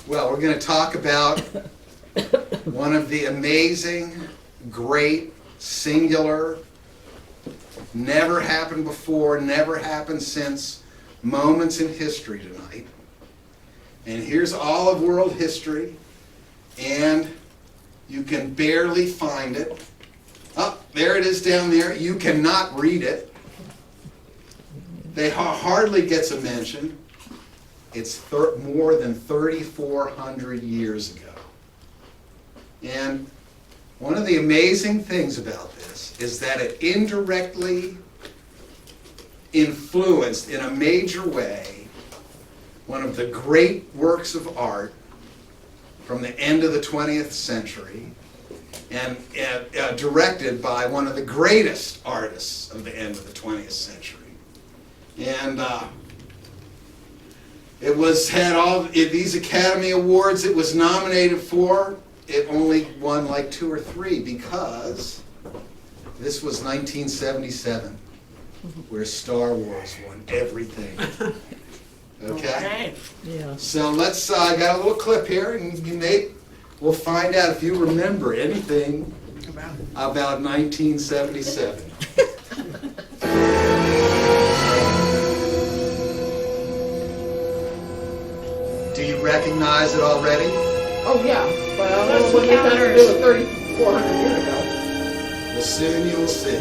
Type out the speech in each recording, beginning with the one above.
Well, we're going to talk about one of the amazing, great, singular, never happened before, never happened since moments in history tonight. And here's all of world history, and you can barely find it. Oh, there it is down there. You cannot read it. They hardly gets a mention. It's more than 3,400 years ago. And one of the amazing things about this is that it indirectly influenced in a major way one of the great works of art from the end of the 20th century and directed by one of the greatest artists of the end of the 20th century. And these Academy Awards it was nominated for. It only won like 2 or 3 because this was 1977, where Star Wars won everything. Okay? Yeah. So let's, I got a little clip here, and Nate, we'll find out if you remember anything about 1977. Do you recognize it already? Oh, yeah. But I don't know what they got to do with 3,400 years ago. Well, soon you'll see.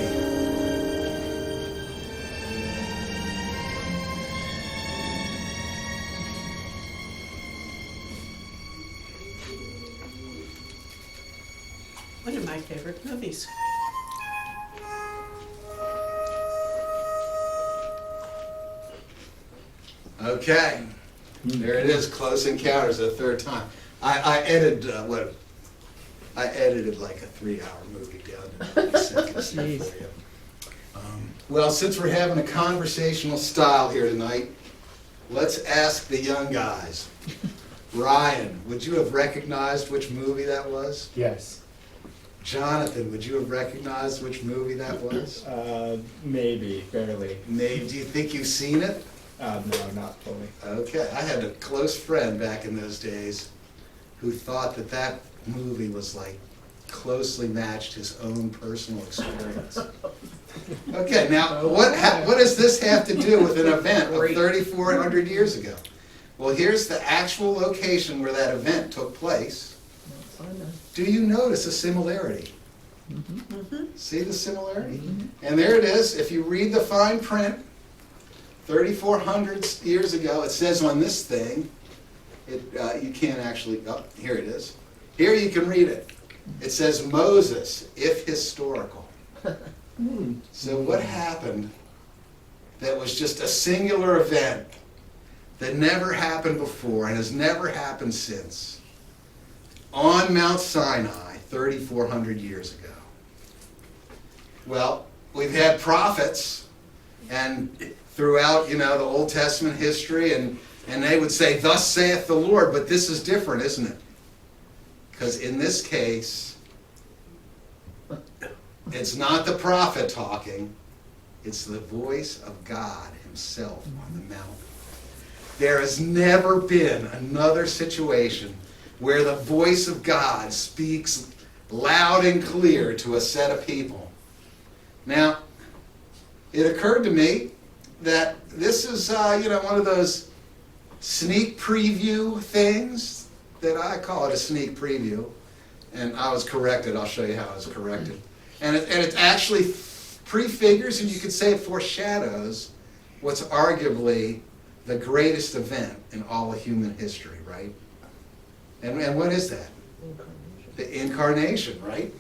One of my favorite movies. Okay. There it is, Close Encounters, the third time. I edited I edited like a 3-hour movie down to 90 seconds for you. Well, since we're having a conversational style here tonight, let's ask the young guys. Ryan, would you have recognized which movie that was? Yes. Jonathan, would you have recognized which movie that was? Maybe, barely. Nate, do you think you've seen it? No, not fully. Okay, I had a close friend back in those days who thought that that movie was like closely matched his own personal experience. Okay, now what does this have to do with an event of 3,400 years ago? Well, here's the actual location where that event took place. Do you notice a similarity? See the similarity? And there it is. If you read the fine print, 3,400 years ago, it says on this thing, you can't actually, oh, here it is. Here you can read it. It says Moses, if historical. So what happened that was just a singular event that never happened before and has never happened since on Mount Sinai 3,400 years ago? Well, we've had prophets and throughout, the Old Testament history, and they would say, "Thus saith the Lord," but this is different, isn't it? Because in this case, it's not the prophet talking, it's the voice of God himself on the mountain. There has never been another situation where the voice of God speaks loud and clear to a set of people. Now, it occurred to me that this is, one of those sneak preview things that I call it a sneak preview. And I was corrected. I'll show you how I was corrected. And it actually prefigures, and you could say it foreshadows, what's arguably the greatest event in all of human history, right? And what is that? The incarnation, right?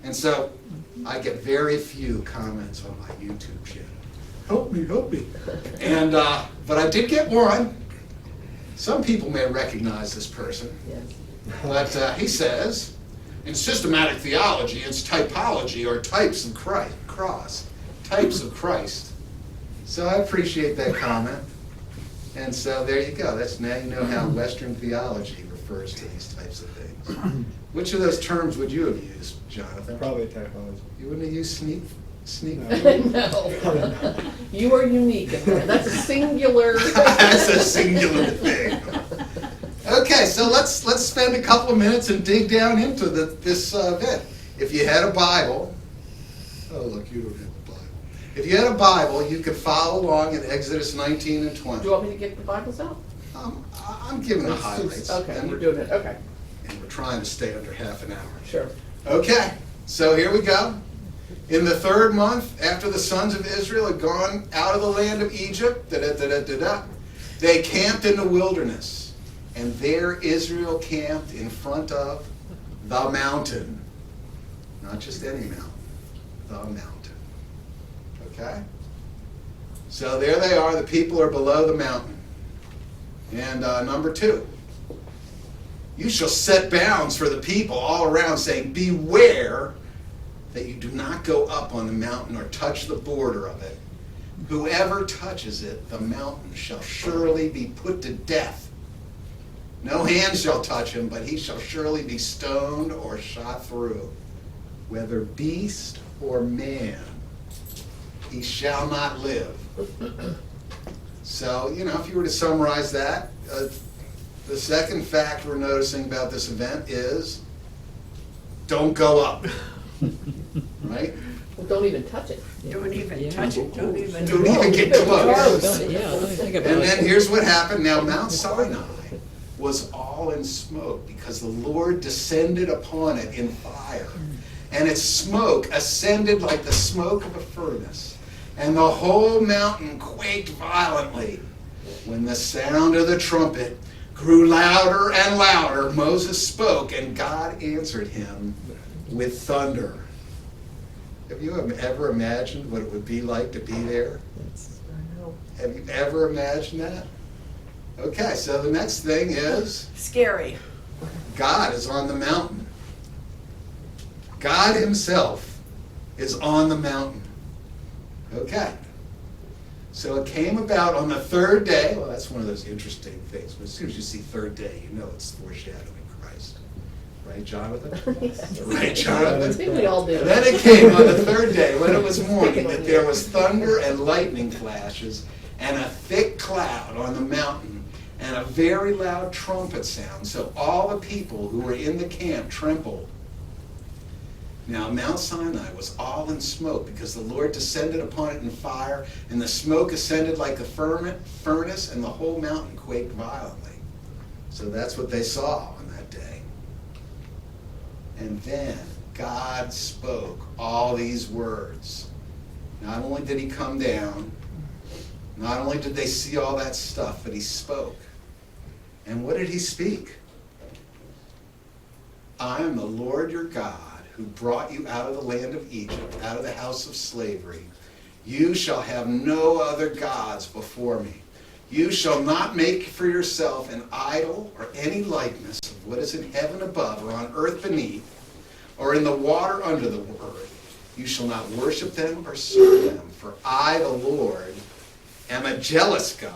And so I get very few comments on my YouTube channel. Help me, help me. And, but I did get one. Some people may recognize this person. Yes. But he says, in systematic theology, it's typology or types of Christ, types of Christ. So I appreciate that comment. And so there you go. Now you know how Western theology refers to these types of things. Which of those terms would you have used, Jonathan? Probably typology. You wouldn't have used sneak? No. You are unique in there. That's a singular. That's a singular thing. Okay. Okay, so let's spend a couple of minutes and dig down into this event. If you had a Bible, oh look, you don't have a Bible. If you had a Bible, you could follow along in Exodus 19 and Do 20. you want me to get the Bibles out? I'm giving the highlights. Okay, and you're we're, doing it, okay, and we're trying to stay under half an hour. sure. Okay, so here we go. In the 3rd month, after the sons of Israel had gone out of the land of Egypt, they camped in the wilderness. And there Israel camped in front of the mountain. Not just any mountain, the mountain. Okay? So there they are, the people are below the mountain. And number 2, you shall set bounds for the people all around, saying, beware that you do not go up on the mountain or touch the border of it. Whoever touches it, the mountain shall surely be put to death. No hand shall touch him, but he shall surely be stoned or shot through. Whether beast or man, he shall not live. So, if you were to summarize that, the second fact we're noticing about this event is don't go up. Right? Well, don't even touch it. Don't even touch it, don't even. Don't even get close. Don't- Yeah, let me think about And it. then here's what happened. Now, Mount Sinai was all in smoke because the Lord descended upon it in fire. And its smoke ascended like the smoke of a furnace. And the whole mountain quaked violently. When the sound of the trumpet grew louder and louder, Moses spoke, and God answered him with thunder. Have you ever imagined what it would be like to be there? I know. Have you ever imagined that? Okay, so the next thing is Scary. God is on the mountain. God himself is on the mountain. Okay. So it came about on the 3rd day. Well, that's one of those interesting things. But as soon as you see 3rd day, you know it's foreshadowing Christ. Right, Jonathan? Right, I Jonathan? think we all do. And then it came on the 3rd day, when it was morning, that there was thunder and lightning flashes, and a thick cloud on the mountain, and a very loud trumpet sound. So all the people who were in the camp trembled. Now Mount Sinai was all in smoke because the Lord descended upon it in fire, and the smoke ascended like a furnace, and the whole mountain quaked violently. So that's what they saw on that day. And then God spoke all these words. Not only did he come down, not only did they see all that stuff, but he spoke. And what did he speak? I am the Lord your God, who brought you out of the land of Egypt, out of the house of slavery. You shall have no other gods before me. You shall not make for yourself an idol or any likeness of what is in heaven above or on earth beneath or in the water under the earth. You shall not worship them or serve them, for I, the Lord, am a jealous God,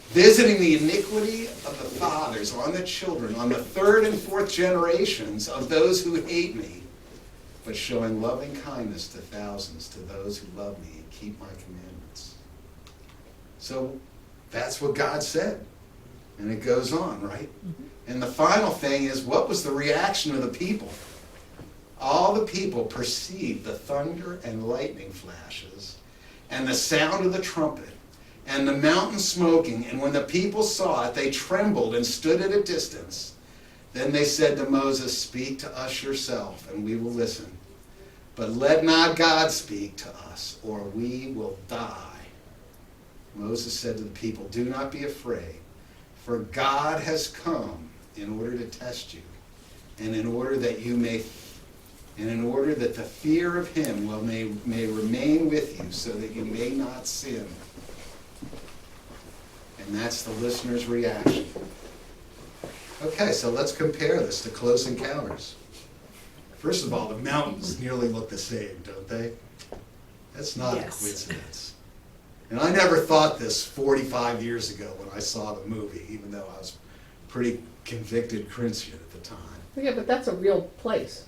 visiting the iniquity of the fathers on the children, on the 3rd and 4th generations of those who hate me, but showing loving kindness to thousands, to those who love me and keep my commandments. So that's what God said. And it goes on, right? And the final thing is, what was the reaction of the people? All the people perceived the thunder and lightning flashes and the sound of the trumpet and the mountain smoking, and when the people saw it, they trembled and stood at a distance. Then they said to Moses, speak to us yourself, and we will listen. But let not God speak to us, or we will die. Moses said to the people, do not be afraid, for God has come in order to test you, and in order that the fear of him may remain with you, so that you may not sin. And that's the listener's reaction. Okay, so let's compare this to Close Encounters. First of all, the mountains nearly look the same, don't they? That's not a Yes. coincidence. And I never thought this 45 years ago when I saw the movie, even though I was a pretty convicted Christian at the time. Yeah, but that's a real place.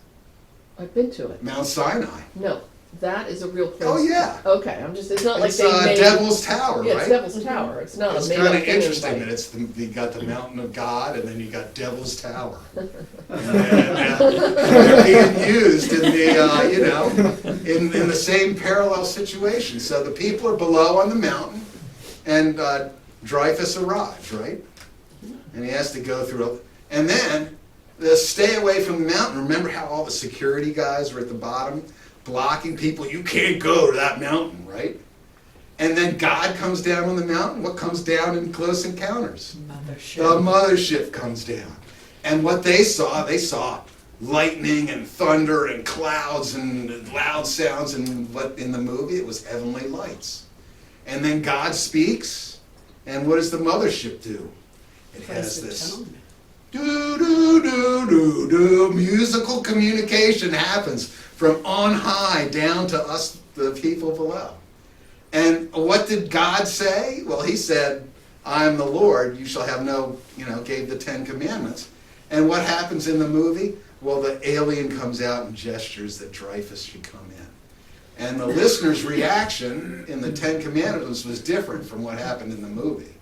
I've been to it. Mount Sinai. No, That is a real place. Oh, yeah. Okay, it's not like It's they made. Devil's Tower, Yeah, right? it's Devil's Tower, it's not It's a made kind up of thing. interesting that anybody- you got the mountain of God and then you got Devil's Tower. They're being used in the, in the same parallel situation. So the people are below on the mountain and Dreyfus arrives, right? And he has to go through, and then the stay away from the mountain. Remember how all the security guys were at the bottom blocking people? You can't go to that mountain, right? And then God comes down on the mountain. What comes down in Close Encounters? Mothership. The mothership comes down. And what they saw lightning and thunder and clouds and loud sounds, and what in the movie it was heavenly lights. And then God speaks, and what does the mothership do? It has this do musical communication happens from on high down to us, the people below. And what did God say? Well, he said, I am the Lord, you shall have no, gave the 10 Commandments. And what happens in the movie? Well, the alien comes out and gestures that Dreyfus should come in. And the listener's reaction in the 10 Commandments was different from what happened in the movie.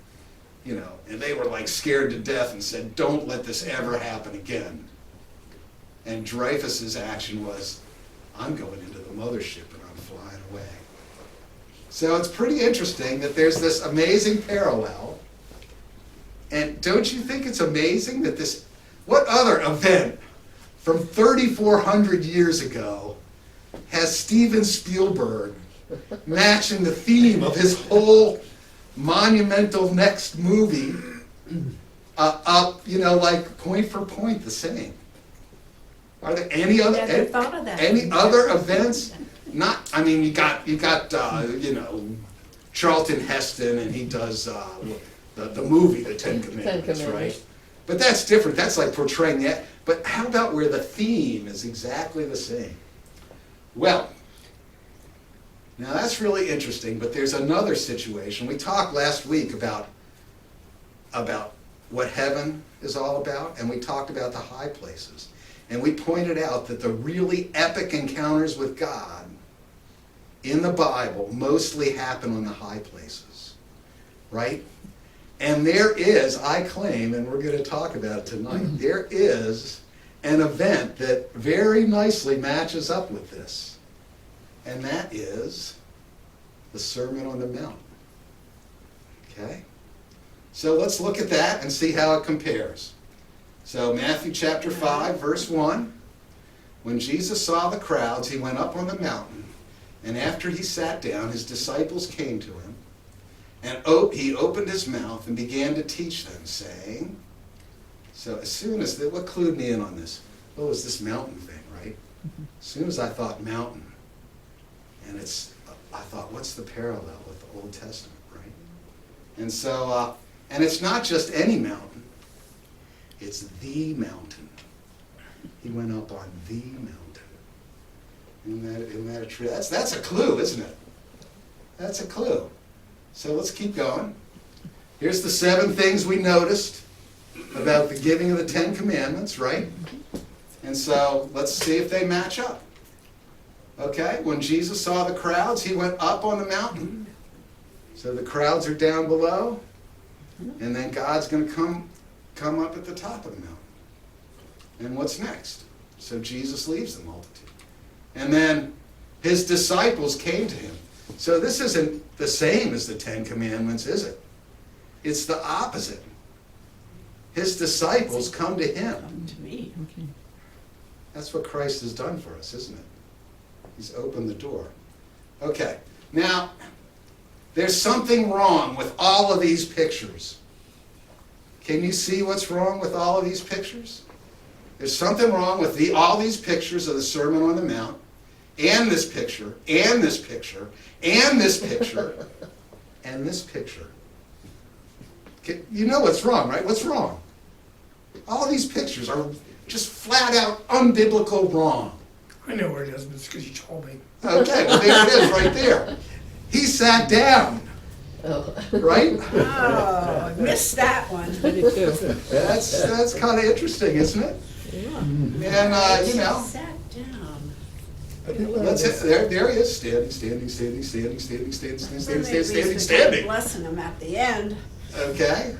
And they were like scared to death and said, don't let this ever happen again. And Dreyfus's action was, I'm going into the mothership and I'm flying away. So it's pretty interesting that there's this amazing parallel. And don't you think it's amazing that what other event from 3,400 years ago has Steven Spielberg matching the theme of his whole monumental next movie up, like point for point the same? Are there any other Never thought of that. any other events? Not, you got Charlton Heston, and he does the movie, The Ten Commandments, right? But that's different. That's like portraying that. But how about where the theme is exactly the same? Well, now that's really interesting, but there's another situation. We talked last week about what heaven is all about, and we talked about the high places. And we pointed out that the really epic encounters with God in the Bible mostly happen on the high places, right? And there is, I claim, and we're going to talk about it tonight, there is an event that very nicely matches up with this. And that is the Sermon on the Mount. Okay? So let's look at that and see how it compares. So Matthew chapter 5, verse 1. When Jesus saw the crowds, he went up on the mountain, and after he sat down, his disciples came to him, and he opened his mouth and began to teach them, saying, so as soon as, what clued me in on this? Oh, it was this mountain thing, right? As soon as I thought mountain, and I thought, what's the parallel with the Old Testament, right? And so, and it's not just any mountain, it's the mountain. He went up on the mountain. Isn't that a true? That's a clue, isn't it? That's a clue. So let's keep going. Here's the 7 things we noticed about the giving of the 10 Commandments, right? And so let's see if they match up. Okay, when Jesus saw the crowds, he went up on the mountain. So the crowds are down below, and then God's going to come up at the top of the mountain. And what's next? So Jesus leaves the multitude. And then his disciples came to him. So this isn't the same as the 10 Commandments, is it? It's the opposite. His disciples come to him. Come to me. That's what Christ has done for us, isn't it? He's opened the door. Okay, now, there's something wrong with all of these pictures. Can you see what's wrong with all of these pictures? There's something wrong with all these pictures of the Sermon on the Mount, and this picture, and this picture, and this picture, and this picture. You know what's wrong, right? What's wrong? All of these pictures are just flat out unbiblical wrong. I know where it is, but it's because you told me. Okay, well there it is right there. He sat down, Oh. right? Oh, I missed that one. That's kind of interesting, isn't it? Yeah. And, Sat down. There he is, standing. Blessing him at the end. Okay?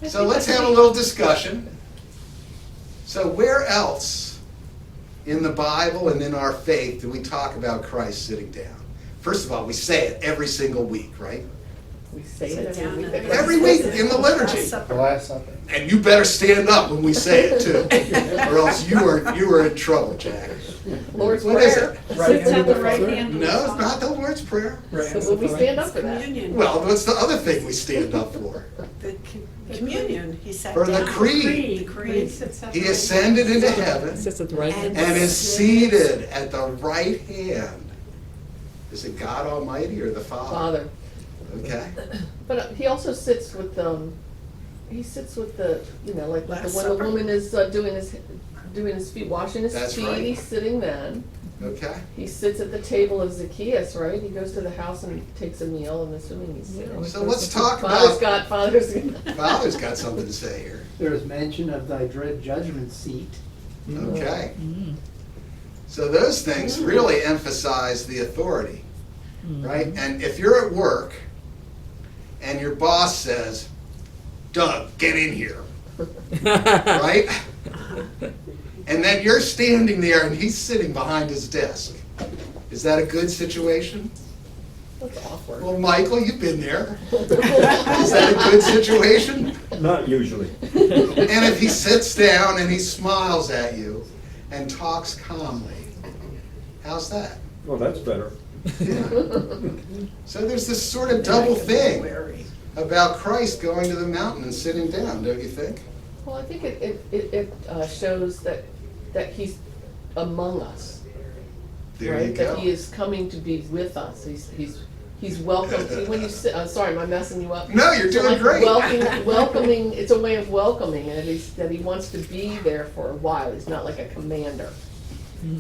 So let's have a little discussion. So where else in the Bible and in our faith do we talk about Christ sitting down? First of all, we say it every single week, right? We say Sit it down and Every week in the liturgy. Last Supper. The Last Supper. And you better stand up when we say it too, or else you are in trouble, Jack. Lord's What is Prayer. it? Right Sits at the hand right of the hand. No, it's not the Lord's Prayer. So we stand up for that. Communion. Well, what's the other thing we stand up for? The communion, he sat For down. the creed. The creed. He ascended into heaven Sits at the right hand. and is seated at the right hand. Is it God Almighty or the Father? Father. Okay. But he also sits with he sits with the, like Last when the Supper. woman is doing his feet, washing his That's feet, right. he's sitting then. Okay. He sits at the table of Zacchaeus, right? He goes to the house and takes a meal, and assuming he's sitting. So let's talk Father's about. Father's got something to say here. There is mention of thy dread judgment seat. Okay. So those things really emphasize the authority, right? And if you're at work and your boss says, Doug, get in here, right? And then you're standing there and he's sitting behind his desk. Is that a good situation? That's awkward. Well, Michael, you've been there. Is that a good situation? Not usually. And if he sits down and he smiles at you and talks calmly, how's that? Well, that's better. Yeah. So there's this sort of double thing about Christ going to the mountain and sitting down, don't you think? Well, I think it shows that he's among us. There right? you go. That he is coming to be with us. He's welcome. When you sit, sorry, am I messing you up? No, you're So, doing like, great. welcoming. It's a way of welcoming, and that he wants to be there for a while. He's not like a commander.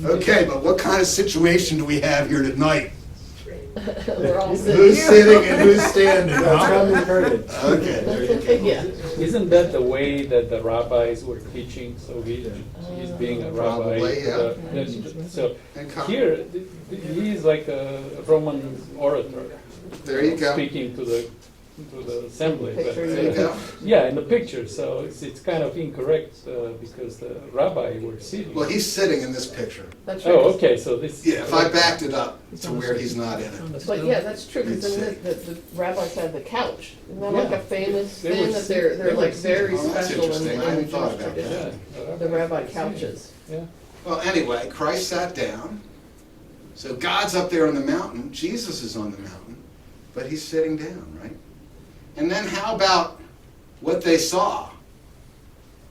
Okay, but what kind of situation do we have here tonight? We're all Who's sitting. sitting and who's standing? That's how we heard it. Okay, there you go. Yeah. Isn't that the way that the rabbis were teaching? So he's being a rabbi. Probably, yeah. So And come- here, he's like a Roman orator. There you go. Speaking to the assembly. But, Picture, There you go. yeah, in the picture. So it's kind of incorrect because the rabbi were sitting. Well, he's sitting in this picture. That's right. Oh, okay. So this. Yeah, if I backed it up to where he's not in it. But yeah, that's true, because You'd then the rabbis have the couch. Isn't that like Yeah. a famous They were thing, that sitting- they're they were like sitting. very Oh, that's special in interesting. I the hadn't thought Jewish about that. Yeah, tradition? The rabbi couches. Yeah. Well, anyway, Christ sat down. So God's up there on the mountain. Jesus is on the mountain. But he's sitting down, right? And then how about what they saw?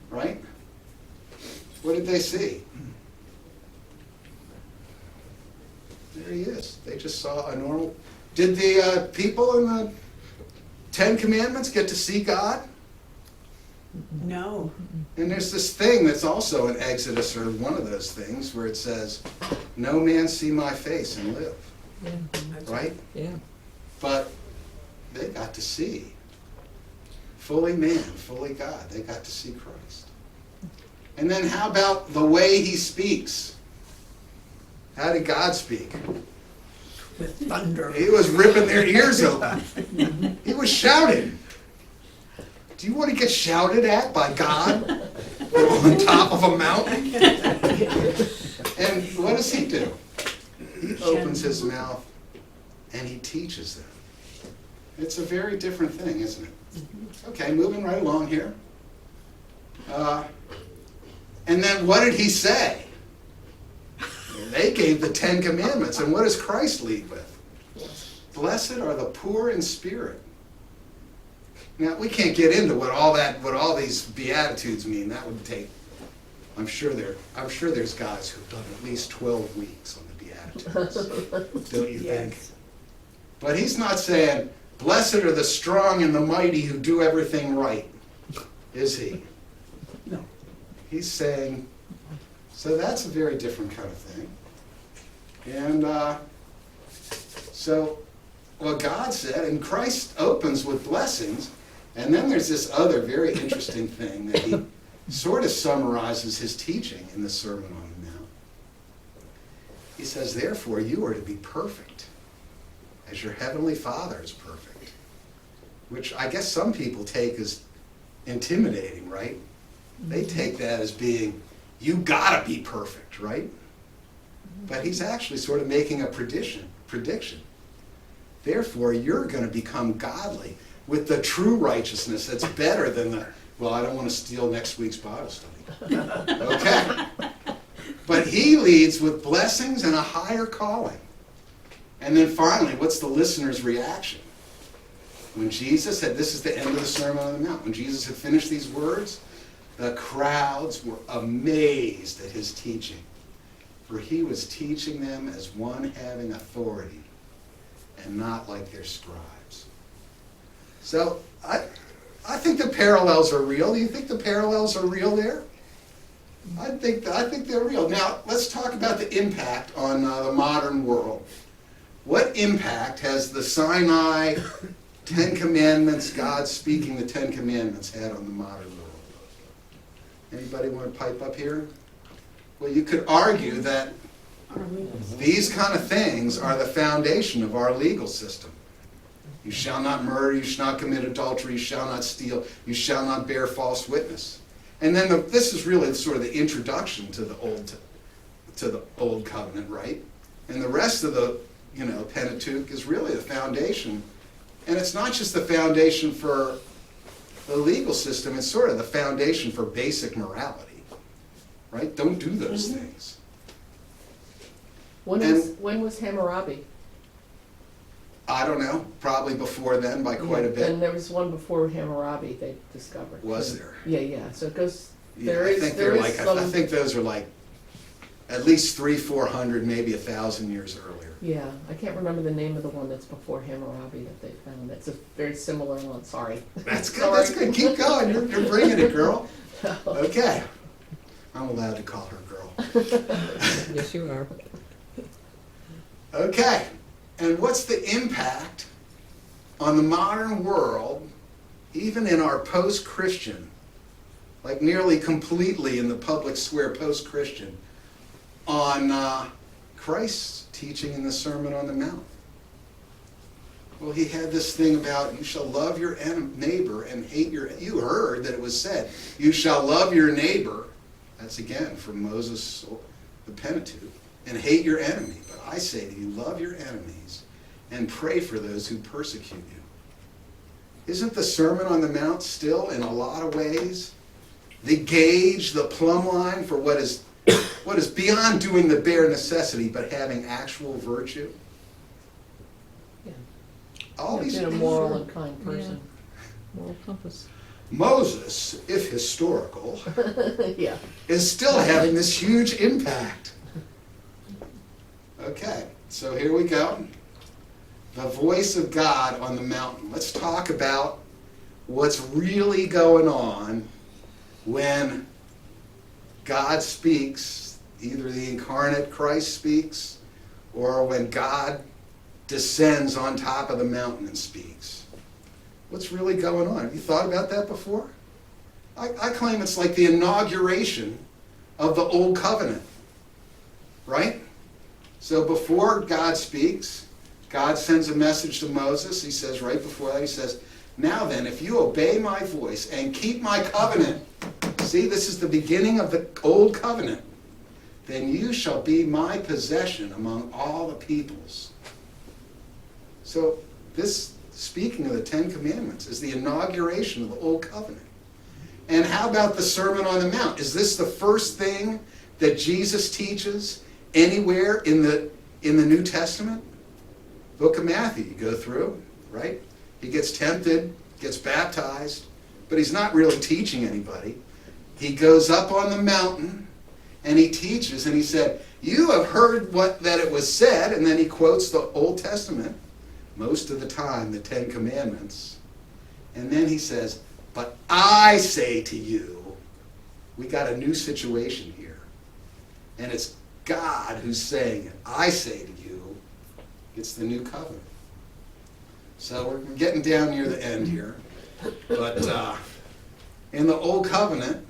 Right? What did they see? There he is. They just saw a normal... Did the people in the Ten Commandments get to see God? No. And there's this thing that's also in Exodus, or one of those things, where it says, no man see my face and live. Right? Yeah. But they got to see. Fully man, fully God. They got to see Christ. And then how about the way he speaks? How did God speak? With thunder. He was ripping their ears open. He was shouting. Do you want to get shouted at by God on top of a mountain? And what does he do? He opens his mouth and he teaches them. It's a very different thing, isn't it? Okay, moving right along here. And then what did he say? They gave the Ten Commandments, and what does Christ lead with? Blessed are the poor in spirit. Now, we can't get into what all these Beatitudes mean. That would take, I'm sure there's guys who've done at least 12 weeks on the Beatitudes. Don't you think? Yes. But he's not saying, blessed are the strong and the mighty who do everything right, is he? No. He's saying, so that's a very different kind of thing. And so what God said, and Christ opens with blessings, and then there's this other very interesting thing that he sort of summarizes his teaching in the Sermon on the Mount. He says, therefore, you are to be perfect, as your heavenly Father is perfect. Which I guess some people take as intimidating, right? They take that as being, you gotta be perfect, right? But he's actually sort of making a prediction. Therefore, you're gonna become godly with the true righteousness that's better than the, well, I don't want to steal next week's Bible study. Okay. But he leads with blessings and a higher calling. And then finally, what's the listener's reaction? When Jesus said, this is the end of the Sermon on the Mount, when Jesus had finished these words, the crowds were amazed at his teaching. For he was teaching them as one having authority and not like their scribes. So I think the parallels are real. Do you think the parallels are real there? I think they're real. Now, let's talk about the impact on the modern world. What impact has the Sinai 10 Commandments, God speaking the 10 Commandments, had on the modern world? Anybody want to pipe up here? Well, you could argue that these kind of things are the foundation of our legal system. You shall not murder, you shall not commit adultery, you shall not steal, you shall not bear false witness. And then this is really sort of the introduction to the old covenant, right? And the rest of the Pentateuch is really the foundation. And it's not just the foundation for the legal system, it's sort of the foundation for basic morality, right? Don't do those things. When was Hammurabi? I don't know, probably before then by quite a bit. And there was one before Hammurabi they discovered. Was there? Yeah. So it goes. Yeah, There I is. think There they're is like, some. I think those are like at least 300-400, maybe 1,000 years earlier. Yeah, I can't remember the name of the one that's before Hammurabi that they found. It's a very similar one. Sorry. That's good. Sorry. That's good. Keep going. You're bringing it, girl. Okay. I'm allowed to call her girl. Yes, you are. Okay. And what's the impact on the modern world, even in our post-Christian, like nearly completely in the public square post-Christian, on Christ's teaching in the Sermon on the Mount? Well, he had this thing about you shall love your neighbor and hate your... You heard that it was said, you shall love your neighbor. That's again from Moses, the Pentateuch, and hate your enemy. But I say to you, love your enemies and pray for those who persecute you. Isn't the Sermon on the Mount still, in a lot of ways, the gauge, the plumb line for what is beyond doing the bare necessity, but having actual virtue? Yeah. All these Being a moral and kind person. Moral compass. Moses, if historical, Yeah. is still having this huge impact. Okay, so here we go. The voice of God on the mountain. Let's talk about what's really going on when God speaks, either the incarnate Christ speaks, or when God descends on top of the mountain and speaks. What's really going on? Have you thought about that before? I claim it's like the inauguration of the Old Covenant, right? So before God speaks, God sends a message to Moses. He says right before that, he says, now then, if you obey my voice and keep my covenant, see, this is the beginning of the Old Covenant, then you shall be my possession among all the peoples. So this, speaking of the 10 Commandments, is the inauguration of the Old Covenant. And how about the Sermon on the Mount? Is this the first thing that Jesus teaches anywhere in the New Testament? Book of Matthew, you go through, right? He gets tempted, gets baptized, but he's not really teaching anybody. He goes up on the mountain and he teaches, and he said, you have heard that it was said, and then he quotes the Old Testament, most of the time, the 10 Commandments. And then he says, but I say to you, we got a new situation here. And it's God who's saying it. I say to you, it's the new covenant. So we're getting down near the end here. But in the Old Covenant,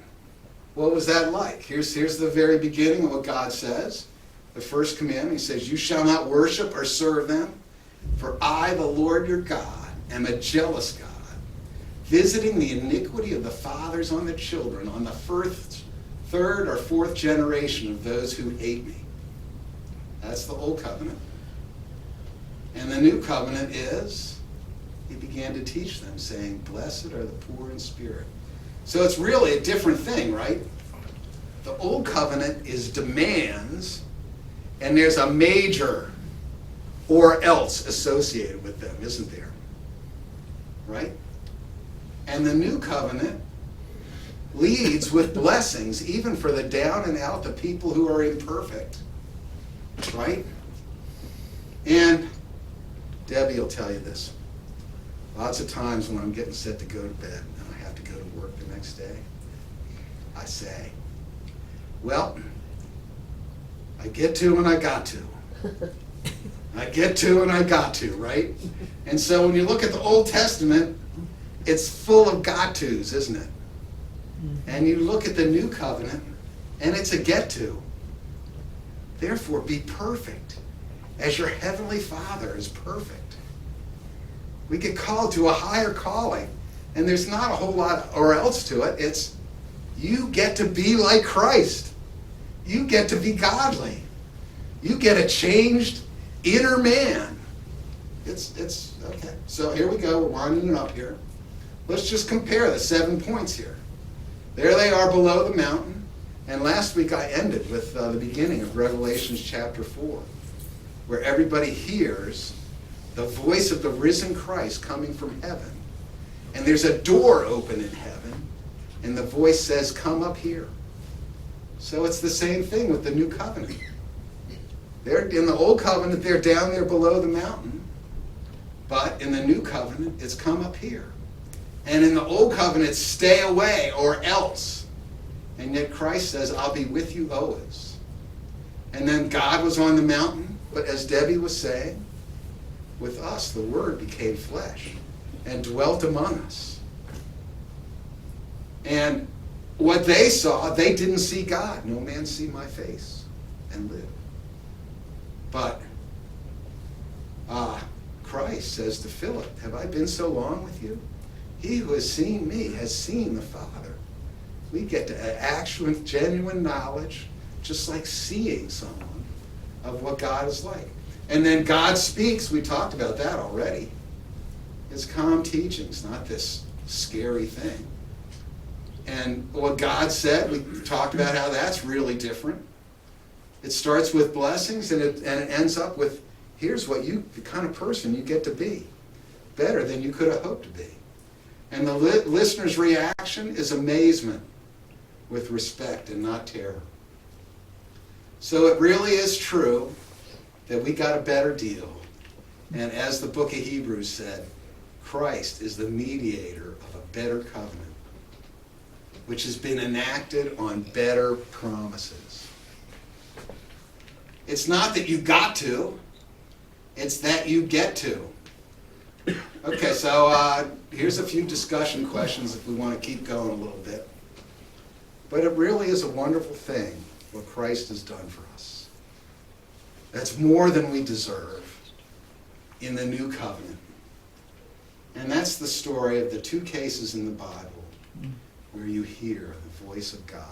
what was that like? Here's the very beginning of what God says. the first commandment. He says, you shall not worship or serve them, for I, the Lord your God, am a jealous God, visiting the iniquity of the fathers on the children, on the first, third, or fourth generation of those who hate me. That's the old covenant. And the new covenant is, he began to teach them, saying, blessed are the poor in spirit. So it's really a different thing, right? The old covenant is demands, and there's a major or else associated with them, isn't there? Right? And the new covenant leads with blessings, even for the down and out, the people who are imperfect. Right? And Debbie will tell you this. Lots of times when I'm getting set to go to bed and I have to go to work the next day, I say, well, I get to and I got to. I get to and I got to, right? And so when you look at the Old Testament, it's full of got tos, isn't it? And you look at the New Covenant, and it's a get to. Therefore, be perfect, as your heavenly Father is perfect. We get called to a higher calling, and there's not a whole lot or else to it. It's you get to be like Christ. You get to be godly. You get a changed inner man. It's okay. So here we go. We're winding it up here. Let's just compare the 7 points here. There they are below the mountain. And last week I ended with the beginning of Revelation chapter 4, where everybody hears the voice of the risen Christ coming from heaven. And there's a door open in heaven, and the voice says, come up here. So it's the same thing with the new covenant. They're in the old covenant, they're down there below the mountain. But in the new covenant, it's come up here. And in the old covenant, stay away or else. And yet Christ says, I'll be with you always. And then God was on the mountain, but as Debbie was saying, with us, the Word became flesh and dwelt among us. And what they saw, they didn't see God. No man see my face and live. But Christ says to Philip, have I been so long with you? He who has seen me has seen the Father. We get to actual, genuine knowledge, just like seeing someone, of what God is like. And then God speaks. We talked about that already. It's calm teachings, not this scary thing. And what God said, we talked about how that's really different. It starts with blessings, and it ends up with, here's what you, the kind of person you get to be, better than you could have hoped to be. And the listener's reaction is amazement with respect and not terror. So it really is true that we got a better deal. And as the book of Hebrews said, Christ is the mediator of a better covenant, which has been enacted on better promises. It's not that you got to, it's that you get to. Okay, so here's a few discussion questions if we want to keep going a little bit. But it really is a wonderful thing what Christ has done for us. That's more than we deserve in the new covenant. And that's the story of the two cases in the Bible where you hear the voice of God